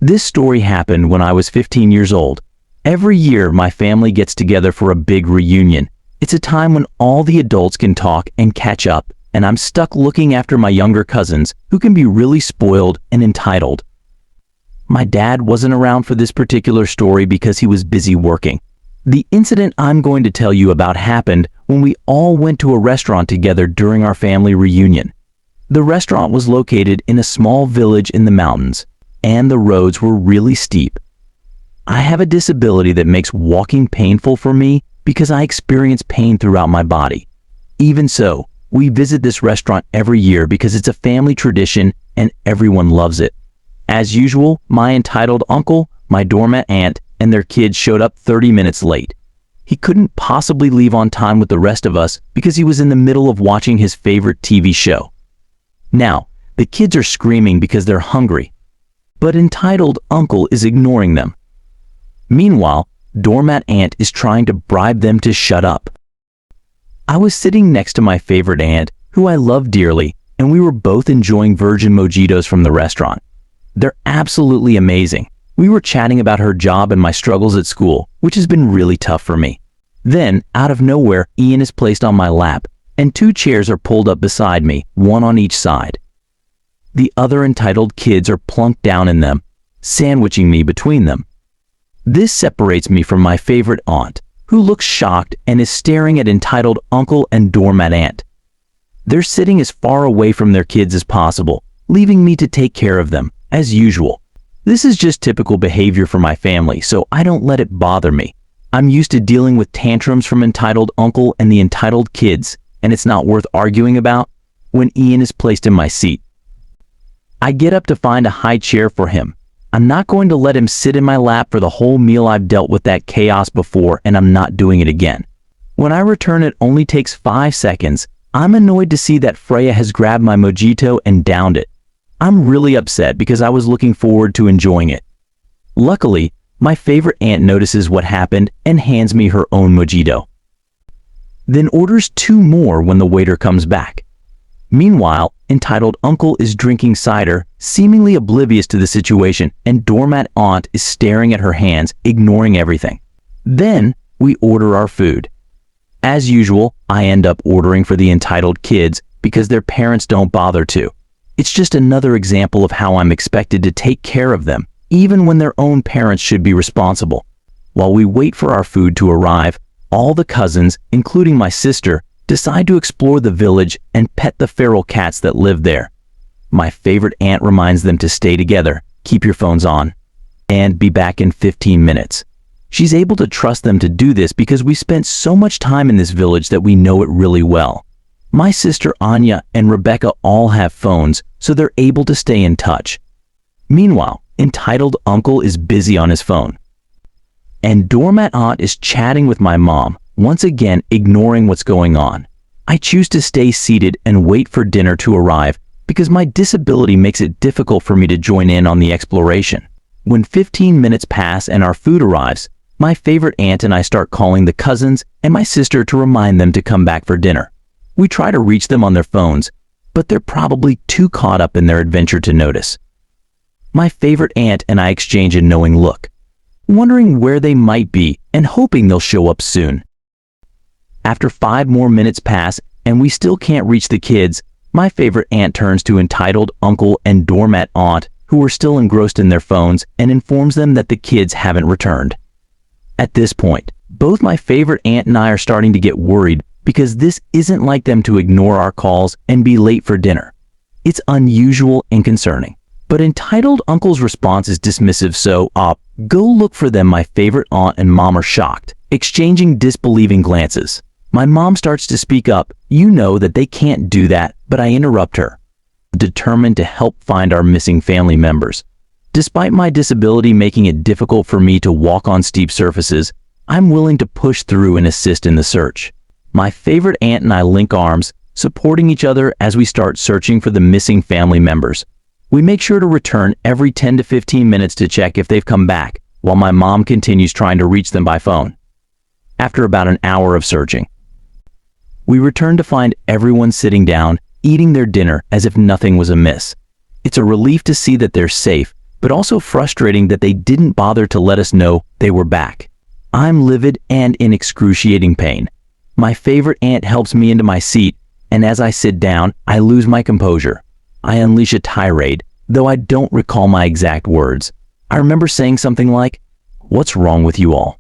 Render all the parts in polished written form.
This story happened when I was 15 years old. Every year, my family gets together for a big reunion. It's a time when all the adults can talk and catch up, and I'm stuck looking after my younger cousins, who can be really spoiled and entitled. My dad wasn't around for this particular story because he was busy working. The incident I'm going to tell you about happened when we all went to a restaurant together during our family reunion. The restaurant was located in a small village in the mountains, and the roads were really steep. I have a disability that makes walking painful for me because I experience pain throughout my body. Even so, we visit this restaurant every year because it's a family tradition and everyone loves it. As usual, my entitled uncle, my doormat aunt, and their kids showed up 30 minutes late. He couldn't possibly leave on time with the rest of us because he was in the middle of watching his favorite TV show. Now, the kids are screaming because they're hungry, but entitled uncle is ignoring them. Meanwhile, doormat aunt is trying to bribe them to shut up. I was sitting next to my favorite aunt, who I love dearly, and we were both enjoying virgin mojitos from the restaurant. They're absolutely amazing. We were chatting about her job and my struggles at school, which has been really tough for me. Then, out of nowhere, Ian is placed on my lap, and 2 chairs are pulled up beside me, one on each side. The other entitled kids are plunked down in them, sandwiching me between them. This separates me from my favorite aunt, who looks shocked and is staring at entitled uncle and doormat aunt. They're sitting as far away from their kids as possible, leaving me to take care of them, as usual. This is just typical behavior for my family, so I don't let it bother me. I'm used to dealing with tantrums from entitled uncle and the entitled kids, and it's not worth arguing about. When Ian is placed in my seat, I get up to find a high chair for him. I'm not going to let him sit in my lap for the whole meal. I've dealt with that chaos before, and I'm not doing it again. When I return, it only takes 5 seconds. I'm annoyed to see that Freya has grabbed my mojito and downed it. I'm really upset because I was looking forward to enjoying it. Luckily, my favorite aunt notices what happened and hands me her own mojito, then orders 2 more when the waiter comes back. Meanwhile, entitled uncle is drinking cider, seemingly oblivious to the situation, and doormat aunt is staring at her hands, ignoring everything. Then, we order our food. As usual, I end up ordering for the entitled kids because their parents don't bother to. It's just another example of how I'm expected to take care of them, even when their own parents should be responsible. While we wait for our food to arrive, all the cousins, including my sister, decide to explore the village and pet the feral cats that live there. My favorite aunt reminds them to stay together, keep your phones on, and be back in 15 minutes. She's able to trust them to do this because we spent so much time in this village that we know it really well. My sister Anya and Rebecca all have phones, so they're able to stay in touch. Meanwhile, entitled uncle is busy on his phone, and doormat aunt is chatting with my mom, once again ignoring what's going on. I choose to stay seated and wait for dinner to arrive because my disability makes it difficult for me to join in on the exploration. When 15 minutes pass and our food arrives, my favorite aunt and I start calling the cousins and my sister to remind them to come back for dinner. We try to reach them on their phones, but they're probably too caught up in their adventure to notice. My favorite aunt and I exchange a knowing look, wondering where they might be and hoping they'll show up soon. After 5 more minutes pass and we still can't reach the kids, my favorite aunt turns to entitled uncle and doormat aunt, who are still engrossed in their phones, and informs them that the kids haven't returned. At this point, both my favorite aunt and I are starting to get worried because this isn't like them to ignore our calls and be late for dinner. It's unusual and concerning. But entitled uncle's response is dismissive, so go look for them. My favorite aunt and mom are shocked, exchanging disbelieving glances. My mom starts to speak up. You know that they can't do that, but I interrupt her, determined to help find our missing family members. Despite my disability making it difficult for me to walk on steep surfaces, I'm willing to push through and assist in the search. My favorite aunt and I link arms, supporting each other as we start searching for the missing family members. We make sure to return every 10 to 15 minutes to check if they've come back, while my mom continues trying to reach them by phone. After about an hour of searching, we return to find everyone sitting down, eating their dinner as if nothing was amiss. It's a relief to see that they're safe, but also frustrating that they didn't bother to let us know they were back. I'm livid and in excruciating pain. My favorite aunt helps me into my seat, and as I sit down, I lose my composure. I unleash a tirade, though I don't recall my exact words. I remember saying something like, "What's wrong with you all?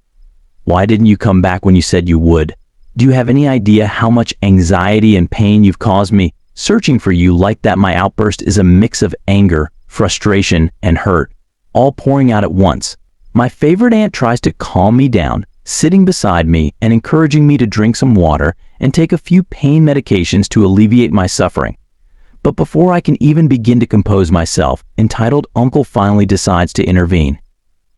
Why didn't you come back when you said you would? Do you have any idea how much anxiety and pain you've caused me? Searching for you like that." My outburst is a mix of anger, frustration, and hurt, all pouring out at once. My favorite aunt tries to calm me down, sitting beside me and encouraging me to drink some water and take a few pain medications to alleviate my suffering. But before I can even begin to compose myself, entitled uncle finally decides to intervene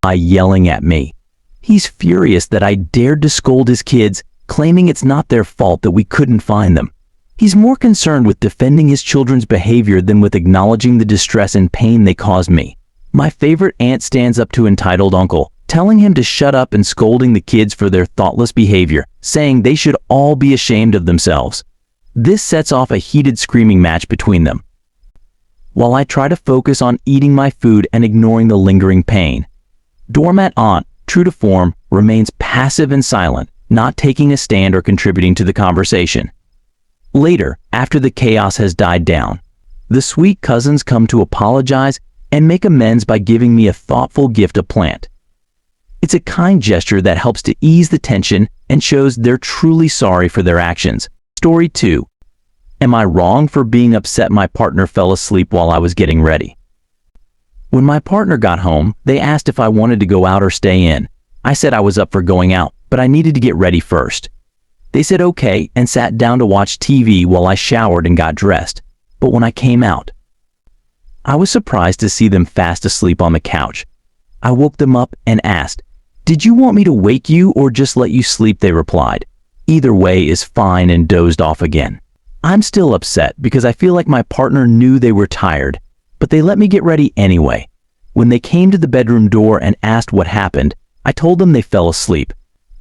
by yelling at me. He's furious that I dared to scold his kids, claiming it's not their fault that we couldn't find them. He's more concerned with defending his children's behavior than with acknowledging the distress and pain they caused me. My favorite aunt stands up to entitled uncle, telling him to shut up and scolding the kids for their thoughtless behavior, saying they should all be ashamed of themselves. This sets off a heated screaming match between them, while I try to focus on eating my food and ignoring the lingering pain. Doormat aunt, true to form, remains passive and silent, not taking a stand or contributing to the conversation. Later, after the chaos has died down, the sweet cousins come to apologize and make amends by giving me a thoughtful gift of plant. It's a kind gesture that helps to ease the tension and shows they're truly sorry for their actions. Story 2. Am I wrong for being upset my partner fell asleep while I was getting ready? When my partner got home, they asked if I wanted to go out or stay in. I said I was up for going out, but I needed to get ready first. They said okay and sat down to watch TV while I showered and got dressed. But when I came out, I was surprised to see them fast asleep on the couch. I woke them up and asked, "Did you want me to wake you or just let you sleep?" They replied, "Either way is fine," and dozed off again. I'm still upset because I feel like my partner knew they were tired, but they let me get ready anyway. When they came to the bedroom door and asked what happened, I told them they fell asleep.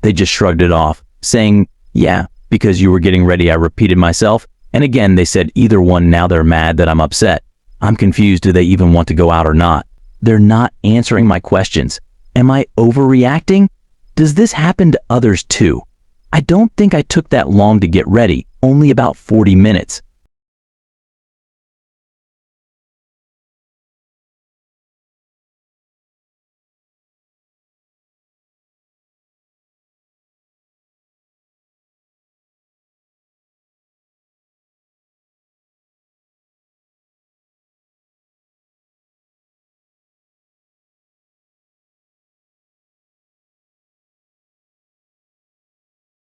They just shrugged it off, saying, "Yeah, because you were getting ready." I repeated myself, and again they said either one. Now they're mad that I'm upset. I'm confused. Do they even want to go out or not? They're not answering my questions. Am I overreacting? Does this happen to others too? I don't think I took that long to get ready, only about 40 minutes.